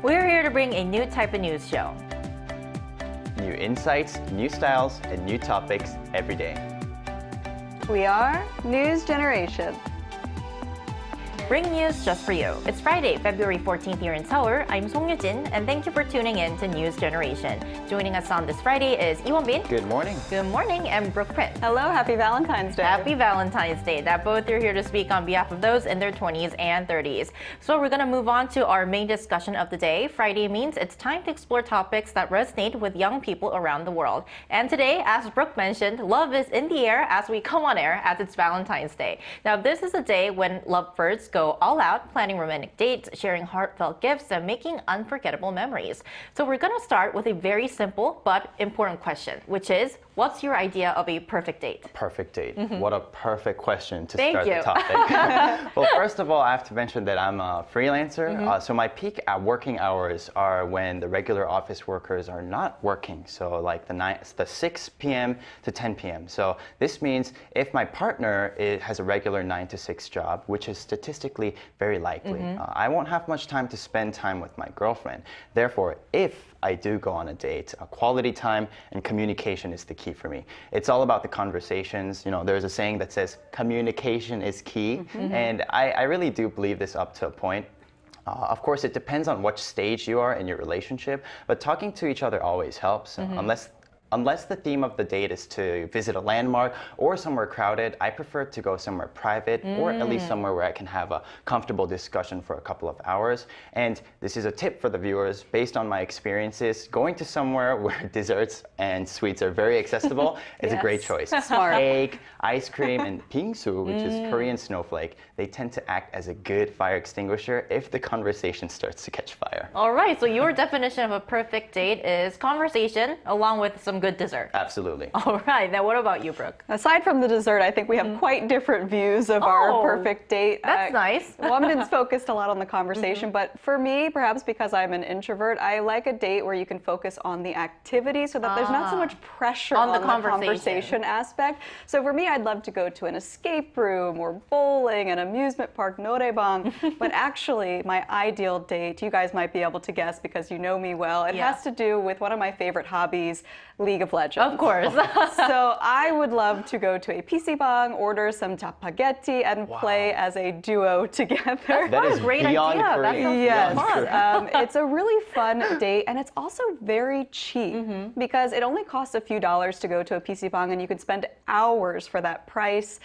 We're here to bring a new type of news show. New insights, new styles, and new topics every day. We are News Generation. Bring news just for you. It's Friday, February 14th here in Seoul. I'm Song Yujin, and thank you for tuning in to News Generation. Joining us on this Friday is Lee Won-bin. Good morning. Good morning, and Brooke Prin. Hello, happy Valentine's Day. Happy Valentine's Day. That both are here to speak on behalf of those in their 20s and 30s. So we're going to move on to our main discussion of the day. Friday means it's time to explore topics that resonate with young people around the world. And today, as Brooke mentioned, love is in the air as we come on air as it's Valentine's Day. Now, this is a day when lovebirds go all out, planning romantic dates, sharing heartfelt gifts, and making unforgettable memories. So we're going to start with a very simple but important question, which is, what's your idea of a perfect date? A perfect date. What a perfect question to Thank start you. the topic. Well, first of all, I have to mention that I'm a freelancer. So my peak working hours are when the regular office workers are not working. So like the 6 p.m. to 10 p.m. So this means if my partner has a regular 9 to 6 job, which is statistically very likely, I won't have much time to spend time with my girlfriend. Therefore, if I do go on a date, quality time and communication is the key for me. It's all about the conversations. You know, there's a saying that says communication is key, and I really do believe this up to a point. Of course, it depends on what stage you are in your relationship, but talking to each other always helps, unless the theme of the date is to visit a landmark or somewhere crowded. I prefer to go somewhere private or at least somewhere where I can have a comfortable discussion for a couple of hours. And this is a tip for the viewers. Based on my experiences, going to somewhere where desserts and sweets are very accessible is a great choice. Smart. Cake, ice cream, and bingsu, which is Korean snowflake, they tend to act as a good fire extinguisher if the conversation starts to catch fire. All right, so your definition of a perfect date is conversation along with some good dessert. Absolutely. All right, now what about you, Brooke? Aside from the dessert, I think we have quite different views of our perfect date. That's nice. Won-bin's focused a lot on the conversation, but for me, perhaps because I'm an introvert, I like a date where you can focus on the activity so that there's not so much pressure on the conversation aspect. So for me, I'd love to go to an escape room or bowling, an amusement park, noraebang. But actually, my ideal date, you guys might be able to guess because you know me well, it has to do with one of my favorite hobbies, League of Legends. Of course. So I would love to go to a PC bang, order some spaghetti, and play as a duo together. That is great beyond idea. That Korean. sounds fun. It's a really fun date, and it's also very cheap because it only costs a few dollars to go to a PC bang, and you can spend hours for that price.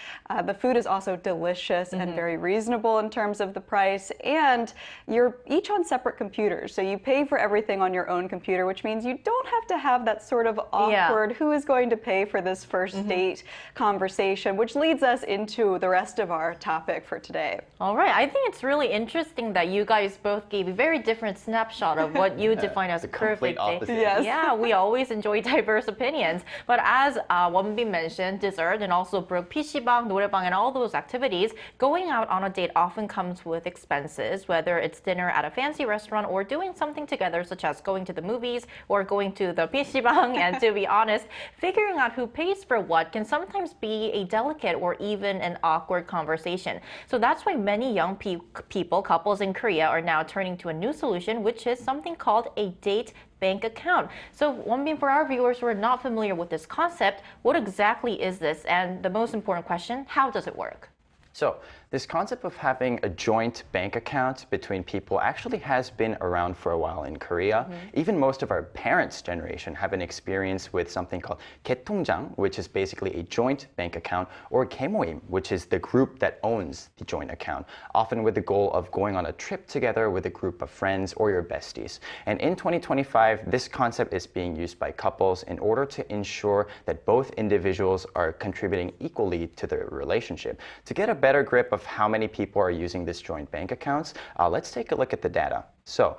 The food is also delicious and very reasonable in terms of the price, and you're each on separate computers, so you pay for everything on your own computer, which means you don't have to have that sort of awkward who is going to pay for this first date conversation, which leads us into the rest of our topic for today. All right, I think it's really interesting that you guys both gave a very different snapshot of what you define as a perfect date. Yes. Yeah, we always enjoy diverse opinions. But as Won-bin mentioned, dessert and also Brooke, PC방, 노래방, and all those activities, going out on a date often comes with expenses, whether it's dinner at a fancy restaurant or doing something together, such as going to the movies or going to the PC방. And to be honest, figuring out who pays for what can sometimes be a delicate or even an awkward conversation. So that's why many young people, couples in Korea, are now turning to a new solution, which is something called a date bank account. So Won-bin, for our viewers who are not familiar with this concept, what exactly is this? And the most important question, how does it work? So this concept of having a joint bank account between people actually has been around for a while in Korea. Even most of our parents' generation have an experience with something called 개통장, which is basically a joint bank account, or 개모임, which is the group that owns the joint account, often with the goal of going on a trip together with a group of friends or your besties. And in 2025, this concept is being used by couples in order to ensure that both individuals are contributing equally to their relationship. To get a better grip of how many people are using this joint bank accounts, let's take a look at the data. So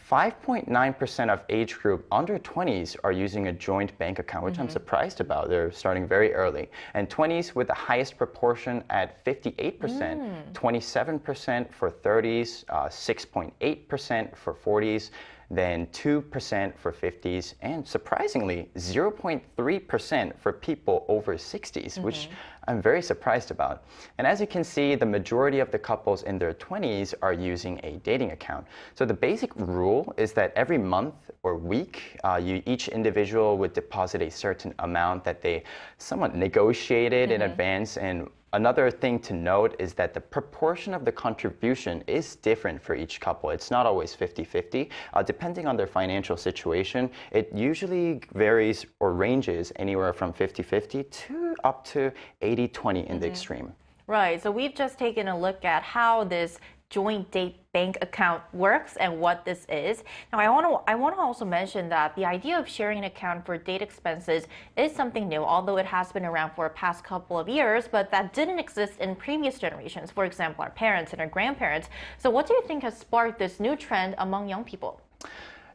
5.9% of age group under 20s are using a joint bank account, which I'm surprised about. They're starting very early. And 20s with the highest proportion at 58%, 27% for 30s, 6.8% for 40s. then 2% for 50s, and surprisingly, 0.3% for people over 60s, which I'm very surprised about. And as you can see, the majority of the couples in their 20s are using a dating account. So the basic rule is that every month or week, each individual would deposit a certain amount that they somewhat negotiated in advance. And another thing to note is that the proportion of the contribution is different for each couple. It's not always 50-50. Depending on their financial situation, it usually varies or ranges anywhere from 50-50 to up to 80-20 in the extreme. Right, so we've just taken a look at how this joint date bank account works and what this is. Now, I want to also mention that the idea of sharing an account for date expenses is something new, although it has been around for a past couple of years, but that didn't exist in previous generations, for example, our parents and our grandparents. So what do you think has sparked this new trend among young people?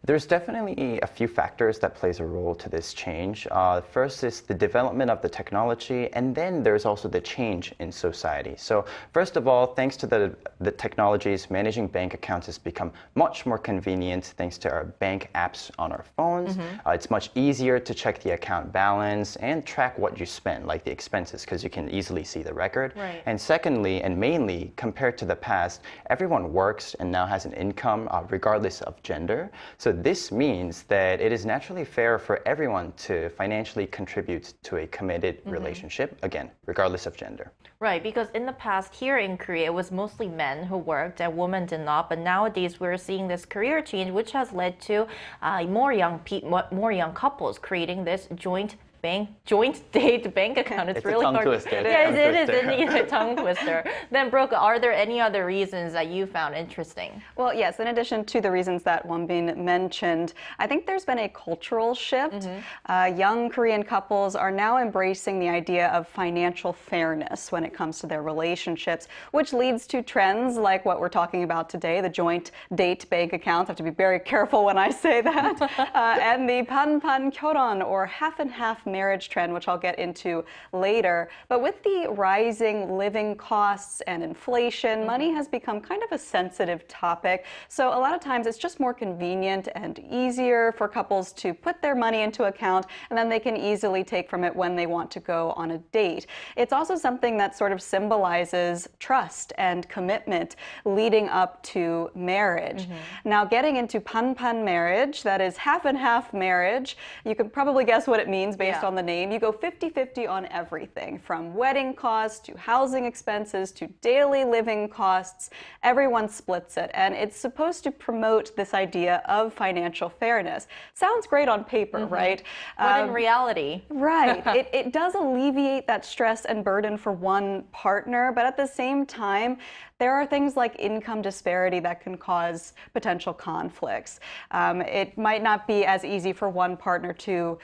There's definitely a few factors that plays a role to this change. First is the development of the technology, and then there's also the change in society. So first of all, thanks to the technologies, managing bank accounts has become much more convenient thanks to our bank apps on our phones. It's much easier to check the account balance and track what you spend, like the expenses, because you can easily see the record. Right. And secondly, and mainly, compared to the past, everyone works and now has an income regardless of gender. So this means that it is naturally fair for everyone to financially contribute to a committed relationship, again, regardless of gender. Right, because in the past here in Korea, it was mostly men who worked and women did not. But nowadays, we're seeing this career change, which has led to more young couples creating this joint date bank account. It's really hard. Yeah, it is indeed a tongue twister. Then, Brooke, are there any other reasons that you found interesting? Well, yes, in addition to the reasons that Wonbin mentioned, I think there's been a cultural shift. Young Korean couples are now embracing the idea of financial fairness when it comes to their relationships, which leads to trends like what we're talking about today, the joint date bank accounts. I have to be very careful when I say that. And the 반반 결혼, or half and half marriage trend, which I'll get into later. But with the rising living costs and inflation, money has become kind of a sensitive topic. So a lot of times it's just more convenient and easier for couples to put their money into account, and then they can easily take from it when they want to go on a date. It's also something that sort of symbolizes trust and commitment leading up to marriage. Now, getting into 반반 marriage, that is half and half marriage, you can probably guess what it means based on the name. You go 50-50 on everything, from wedding costs to housing expenses to daily living costs. Everyone splits it, and it's supposed to promote this idea of financial fairness. Sounds great on paper, right? But in reality. Right. It does alleviate that stress and burden for one partner, but at the same time, there are things like income disparity that can cause potential conflicts. It might not be as easy for one partner to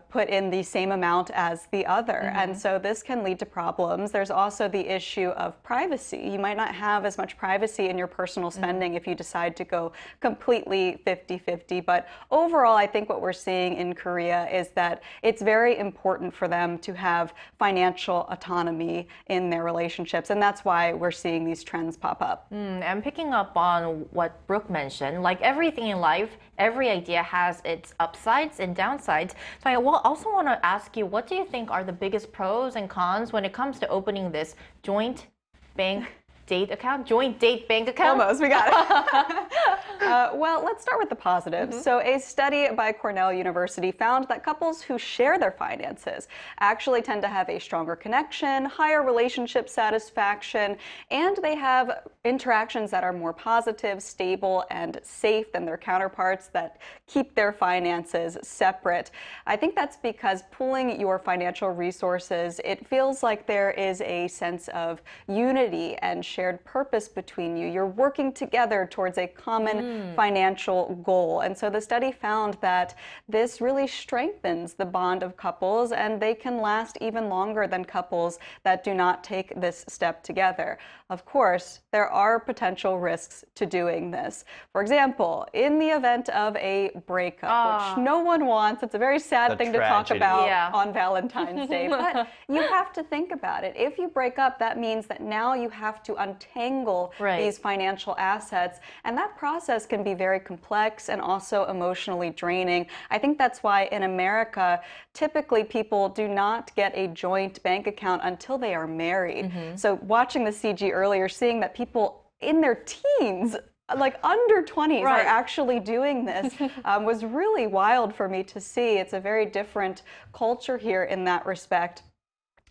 put in the same amount as the other, and so this can lead to problems. There's also the issue of privacy. You might not have as much privacy in your personal spending if you decide to go completely 50-50, but overall, I think what we're seeing in Korea is that it's very important for them to have financial autonomy in their relationships, and that's why we're seeing these trends pop up. And picking up on what Brooke mentioned, like everything in life, every idea has its upsides and downsides. So I also want to ask you, what do you think are the biggest pros and cons when it comes to opening this joint bank date account? Joint date bank account? Almost, we got it. Well, let's start with the positives. So a study by Cornell University found that couples who share their finances actually tend to have a stronger connection, higher relationship satisfaction, and they have interactions that are more positive, stable, and safe than their counterparts that keep their finances separate. I think that's because pooling your financial resources, it feels like there is a sense of unity and shared purpose between you. You're working together towards a common financial goal. And so the study found that this really strengthens the bond of couples, and they can last even longer than couples that do not take this step together. Of course, there are potential risks to doing this. For example, in the event of a breakup, which no one wants, it's a very sad thing to talk about on Valentine's Day, but you have to think about it. If you break up, that means that now you have to untangle these financial assets, and that process process can be very complex and also emotionally draining. I think that's why in America, typically people do not get a joint bank account until they are married. So watching the CG earlier, seeing that people in their teens, like under 20s, are actually doing this was really wild for me to see. It's a very different culture here in that respect.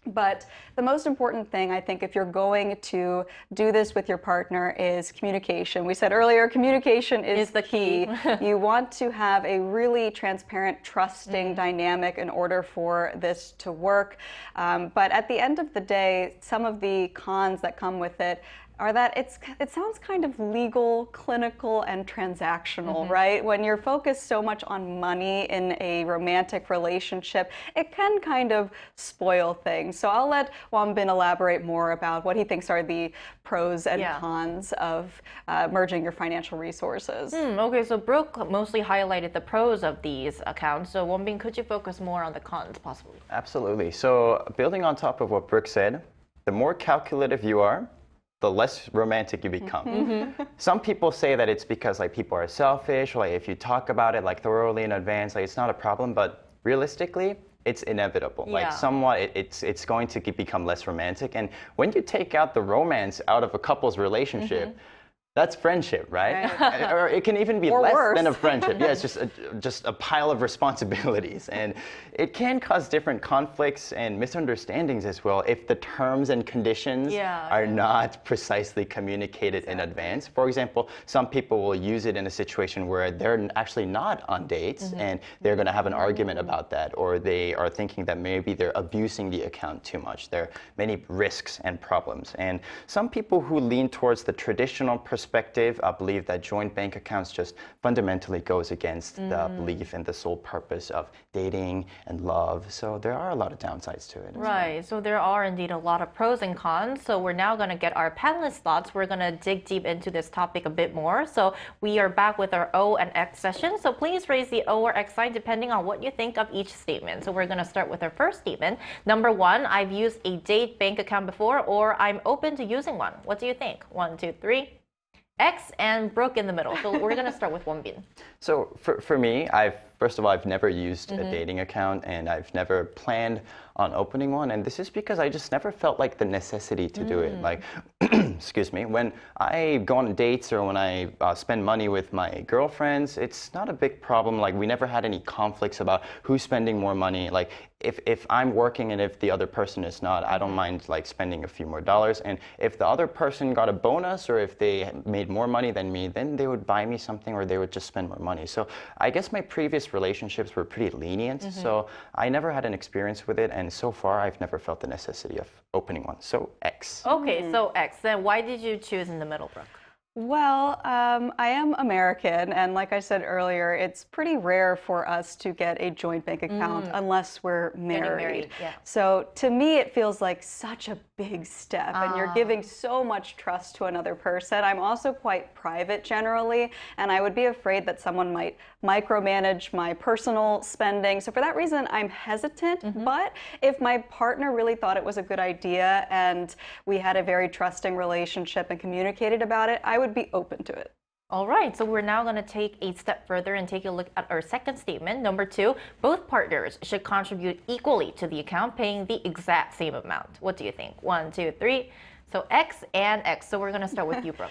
But the most important thing, I think, if you're going to do this with your partner is communication. We said earlier, communication is the key. You want to have a really transparent, trusting dynamic in order for this to work. But at the end of the day, some of the cons that come with it are that it sounds kind of legal, clinical, and transactional, right? When you're focused so much on money in a romantic relationship, it can kind of spoil things. So I'll let Wonbin elaborate more about what he thinks are the pros and cons of merging your financial resources. Okay, so Brooke mostly highlighted the pros of these accounts. So Wonbin, could you focus more on the cons, possibly? Absolutely. So building on top of what Brooke said, the more calculative you are, the less romantic you become. Some people say that it's because like people are selfish, or like if you talk about it like thoroughly in advance, like it's not a problem, but realistically, it's inevitable. Like somewhat, it's going to become less romantic. And when you take out the romance out of a couple's relationship, that's friendship, right? Or it can even be less than a friendship. Yeah, it's just a pile of responsibilities. And it can cause different conflicts and misunderstandings as well if the terms and conditions are not precisely communicated in advance. For example, some people will use it in a situation where they're actually not on dates and they're going to have an argument about that, or they are thinking that maybe they're abusing the account too much. There are many risks and problems. And some people who lean towards the traditional perspective believe that joint bank accounts just fundamentally goes against the belief in the sole purpose of dating and love. So there are a lot of downsides to it. Right. So there are indeed a lot of pros and cons. So we're now going to get our panelists' thoughts. We're going to dig deep into this topic a bit more. So we are back with our O and X session. So please raise the O or X sign depending on what you think of each statement. So we're going to start with our first statement. Number 1, I've used a date bank account before, or I'm open to using one. What do you think? 1, 2, 3. X and Brooke in the middle. So we're going to start with Wonbin. So for me, first of all, I've never used a dating account, and I've never planned on opening one. And this is because I just never felt like the necessity to do it. Like, excuse me, when I go on dates or when I spend money with my girlfriends, it's not a big problem. Like, we never had any conflicts about who's spending more money. Like, if I'm working and if the other person is not, I don't mind like spending a few more dollars. And if the other person got a bonus or if they made more money than me, then they would buy me something or they would just spend more money. So I guess my previous relationships were pretty lenient. So I never had an experience with it. And so far, I've never felt the necessity of opening one. So X. Okay, so X. Then why did you choose in the middle, Brooke? Well, I am American, and like I said earlier, it's pretty rare for us to get a joint bank account unless we're married. So to me, it feels like such a big step, and you're giving so much trust to another person. I'm also quite private generally, and I would be afraid that someone might micromanage my personal spending. So for that reason, I'm hesitant. But if my partner really thought it was a good idea and we had a very trusting relationship and communicated about it, I would be open to it. All right, so we're now going to take a step further and take a look at our second statement. Number 2, both partners should contribute equally to the account, paying the exact same amount. What do you think? 1, 2, 3. So X and X. So we're going to start with you, Brooke.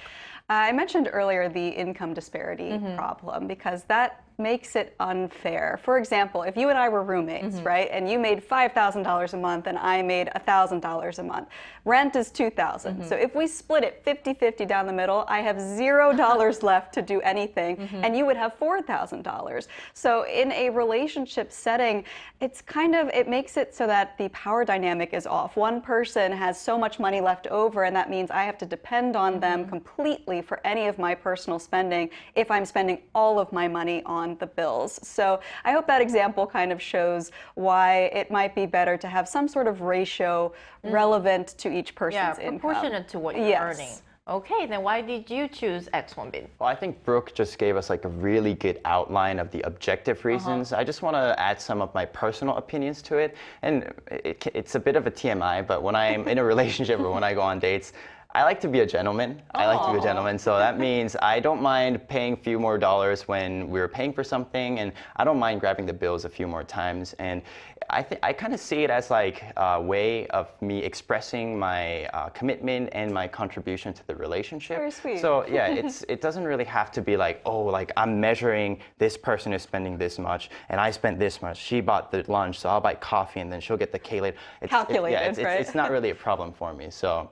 I mentioned earlier the income disparity problem because that makes it unfair. For example, if you and I were roommates, right, and you made $5,000 a month and I made $1,000 a month, rent is $2,000. So if we split it 50-50 down the middle, I have $0 left to do anything, and you would have $4,000. So in a relationship setting, it makes it so that the power dynamic is off. One person has so much money left over, and that means I have to depend on them completely for any of my personal spending if I'm spending all of my money on the bills. So I hope that example kind of shows why it might be better to have some sort of ratio relevant to each person's income. Proportionate to what you're earning. Okay, then why did you choose X, Wonbin? Well, I think Brooke just gave us like a really good outline of the objective reasons. I just want to add some of my personal opinions to it. And it's a bit of a TMI, but when I'm in a relationship or when I go on dates, I like to be a gentleman. I like to be a gentleman, so that means I don't mind paying a few more dollars when we're paying for something, and I don't mind grabbing the bills a few more times. And I kind of see it as like a way of me expressing my commitment and my contribution to the relationship. Very sweet. So yeah, it doesn't really have to be like, oh, like I'm measuring this person is spending this much, and I spent this much. She bought the lunch, so I'll buy coffee, and then she'll get the cake later. Calculated, right? It's not really a problem for me. So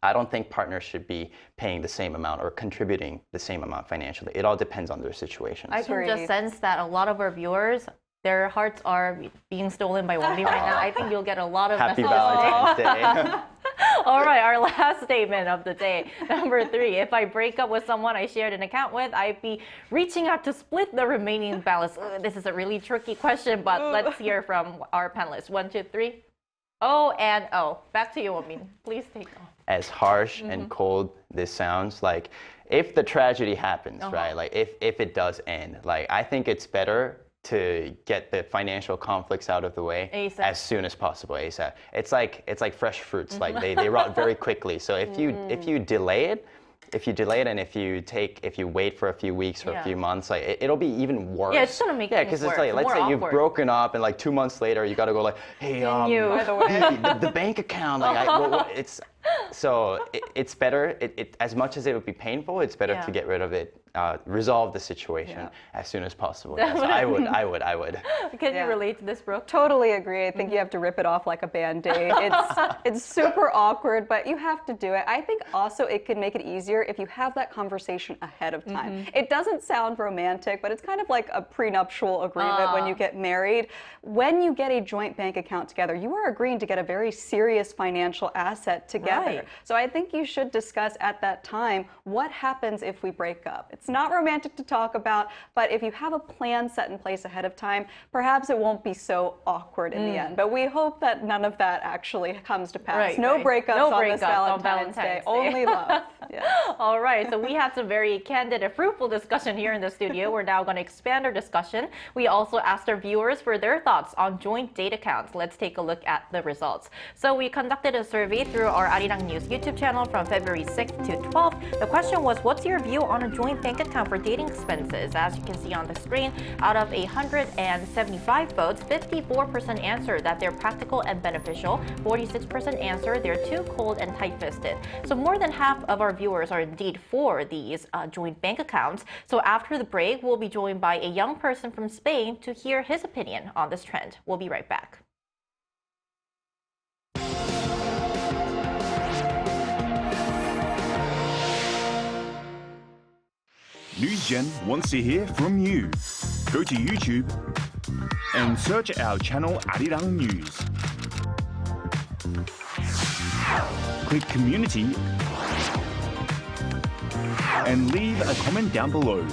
I don't think partners should be paying the same amount or contributing the same amount financially. It all depends on their situations. I can just sense that a lot of our viewers, their hearts are being stolen by Wonbi right now. I think you'll get a lot of Happy messages. Valentine's Day. All right, our last statement of the day. Number 3, if I break up with someone I shared an account with, I'd be reaching out to split the remaining balance. This is a really tricky question, but let's hear from our panelists. 1, 2, 3. O and O. Back to you, Wonbi. Please take off. As harsh and cold this sounds, like if the tragedy happens, right? Like if it does end, like I think it's better to get the financial conflicts out of the way ASAP. as soon as possible, ASAP. It's like fresh fruits, like they rot very quickly. So if you delay it, and if you wait for a few weeks or a few months, like it'll be even worse. Yeah, it's gonna make things because it's worse. like, let's More say you've awkward. broken up and like 2 months later you got to go like, hey, By the way, the bank account, like it's better. As much as it would be painful, it's better to get rid of it, resolve the situation as soon as possible. Yeah, so I would. Can you relate to this, Brooke? Totally agree. I think you have to rip it off like a Band-Aid. It's super awkward, but you have to do it. I think also it can make it easier if you have that conversation ahead of time. It doesn't sound romantic, but it's kind of like a prenuptial agreement when you get married. When you get a joint bank account together, you are agreeing to get a very serious financial asset together. Right. So I think you should discuss at that time what happens if we break up. It's not romantic to talk about, but if you have a plan set in place ahead of time, perhaps it won't be so awkward in the end. But we hope that none of that actually comes to pass. Right, no right. breakups No on this breakups on Valentine's Day. Valentine's Day. Only love. Yes. All right, so we had some very candid and fruitful discussion here in the studio. We're now going to expand our discussion. We also asked our viewers for their thoughts on joint date accounts. Let's take a look at the results. So we conducted a survey through our Arirang YouTube channel from February 6th to 12th. The question was, what's your view on a joint bank account for dating expenses? As you can see on the screen, out of 175 votes, 54% answered that they're practical and beneficial. 46% answered they're too cold and tight-fisted. So more than half of our viewers are indeed for these joint bank accounts. So after the break, we'll be joined by a young person from Spain to hear his opinion on this trend. We'll be right back. NewsGen wants to hear from you. Go to YouTube and search our channel Arirang News. Click Community and leave a comment down below.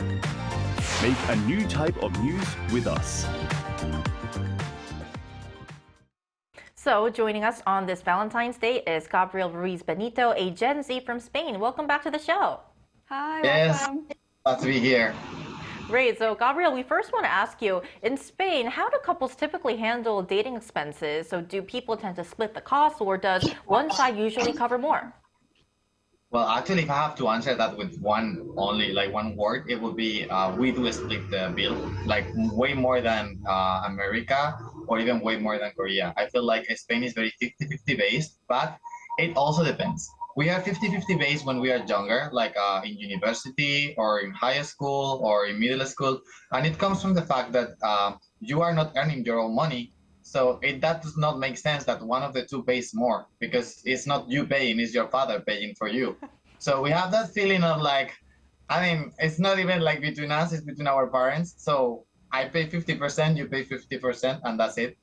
Make a new type of news with us. So joining us on this Valentine's Day is Gabriel Ruiz Benito, a Gen Z from Spain. Welcome back to the show. Hi, Yes, welcome. glad to be here. Great. So Gabriel, we first want to ask you, in Spain, how do couples typically handle dating expenses? So do people tend to split the cost, or does one side usually cover more? Well, actually, if I have to answer that with one word, it would be we do split the bill, like way more than America or even way more than Korea. I feel like Spain is very 50-50 based, but it also depends. We are 50-50 based when we are younger, like in university or in high school or in middle school. And it comes from the fact that you are not earning your own money. So that does not make sense that one of the two pays more, because it's not you paying, it's your father paying for you. So we have that feeling of like, I mean, it's not even like between us, it's between our parents. So I pay 50%, you pay 50%, and that's it.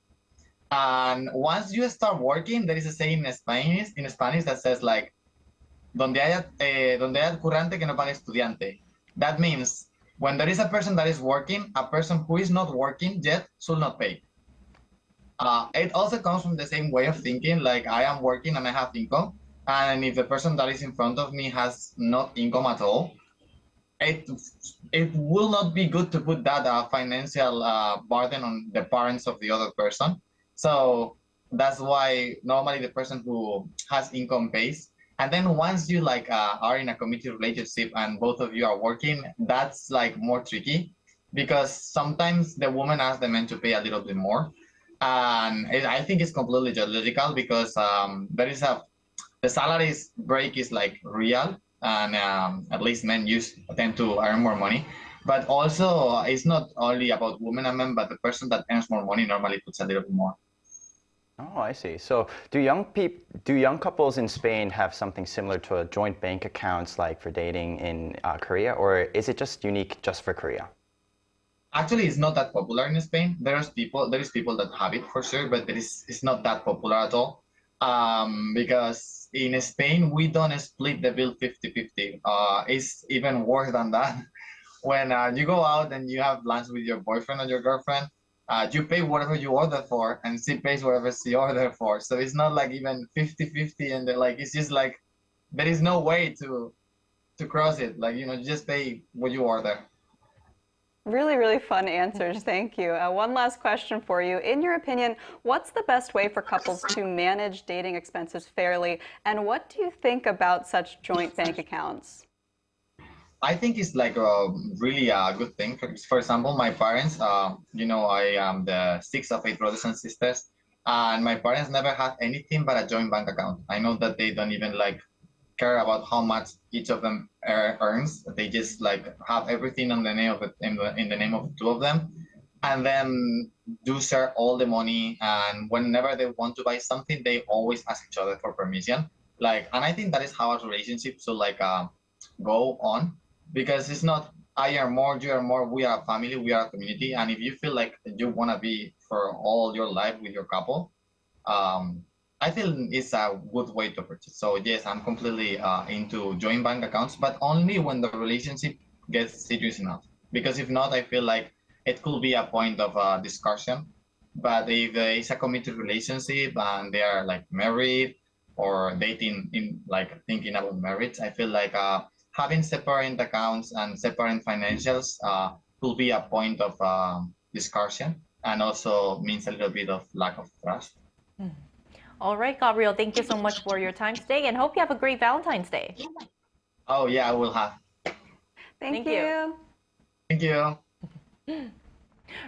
And once you start working, there is a saying in Spanish that says like, donde haya currante que no pague estudiante. That means when there is a person that is working, a person who is not working yet should not pay. It also comes from the same way of thinking, like I am working and I have income, and if the person that is in front of me has not income at all, it will not be good to put that financial burden on the parents of the other person. So that's why normally the person who has income pays. And then once you like are in a committed relationship and both of you are working, that's like more tricky because sometimes the woman asks the man to pay a little bit more. And I think it's completely logical because the salaries break is like real, and at least men tend to earn more money. But also, it's not only about women and men, but the person that earns more money normally puts a little bit more. Oh, I see. So do young couples in Spain have something similar to a joint bank accounts like for dating in Korea, or is it just unique just for Korea? Actually, it's not that popular in Spain. There is people that have it for sure, but it's not that popular at all. Because in Spain, we don't split the bill 50-50. It's even worse than that. When you go out and you have lunch with your boyfriend or your girlfriend, you pay whatever you order for, and she pays whatever she ordered for. So it's not like even 50-50, and it's just like there is no way to cross it. Like, you just pay what you order. Really, really fun answers. Thank you. One last question for you. In your opinion, what's the best way for couples to manage dating expenses fairly? And what do you think about such joint bank accounts? I think it's like a really good thing. For example, my parents, I am the sixth of 8 brothers and sisters, and my parents never had anything but a joint bank account. I know that they don't even care about how much each of them earns. They just have everything in the name of the two of them, and then do share all the money. And whenever they want to buy something, they always ask each other for permission. And I think that is how a relationship should go on. Because it's not I earn more, you earn more, we are a family, we are a community. And if you feel like you want to be for all your life with your couple, I feel it's a good way to purchase. So yes, I'm completely into joint bank accounts, but only when the relationship gets serious enough. Because if not, I feel like it could be a point of discussion. But if it's a committed relationship and they are married or dating in thinking about marriage, I feel like having separate accounts and separate financials will be a point of discussion, and also means a little bit of lack of trust. All right, Gabriel, thank you so much for your time today, and hope you have a great Valentine's Day. Oh yeah, I will have. Thank you. Thank you.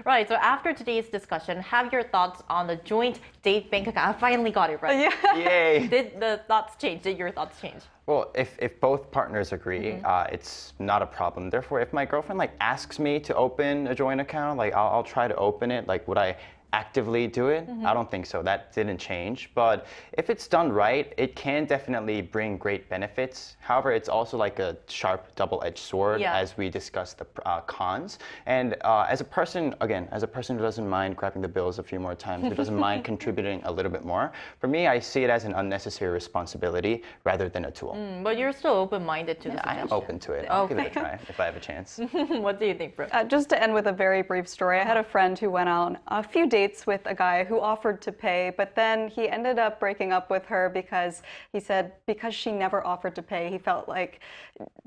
Right, so after today's discussion, have your thoughts on the joint date bank account. I finally got it right. Yeah. Yay! Did the thoughts change? Did your thoughts change? Well, if both partners agree, it's not a problem. Therefore, if my girlfriend asks me to open a joint account, I'll try to open it. Would I actively do it? I don't think so. That didn't change. But if it's done right, it can definitely bring great benefits. However, it's also a sharp double-edged sword, as we discussed the cons. And as a person who doesn't mind grabbing the bills a few more times, who doesn't mind contributing a little bit more, for me, I see it as an unnecessary responsibility rather than a tool. But you're still open-minded to the suggestion. I'm open to it. I'll give it a try if I have a chance. What do you think, Brooke? Just to end with a very brief story, I had a friend who went on a few dates with a guy who offered to pay, but then he ended up breaking up with her because he said because she never offered to pay, he felt like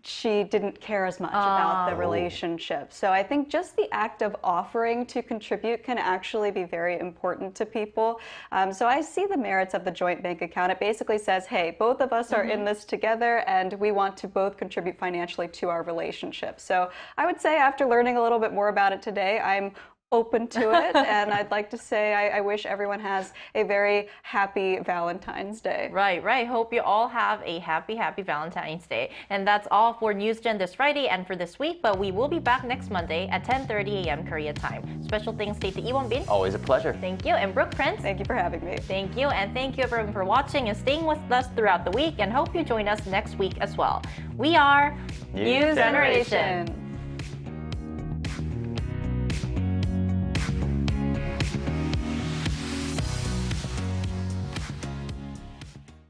she didn't care as much about the relationship. So I think just the act of offering to contribute can actually be very important to people. So I see the merits of the joint bank account. It basically says, hey, both of us are in this together and we want to both contribute financially to our relationship. So I would say after learning a little bit more about it today, I'm open to it, and I'd like to say I wish everyone has a very happy Valentine's Day. Right. Hope you all have a happy Valentine's Day. And that's all for NewsGen this Friday and for this week, but we will be back next Monday at 10:30 a.m. Korea time. Special thanks to Iwon Bin. Always a pleasure. Thank you. And Brooke Prince. Thank you for having me. Thank you. And thank you everyone for watching and staying with us throughout the week, and hope you join us next week as well. We are New Generation.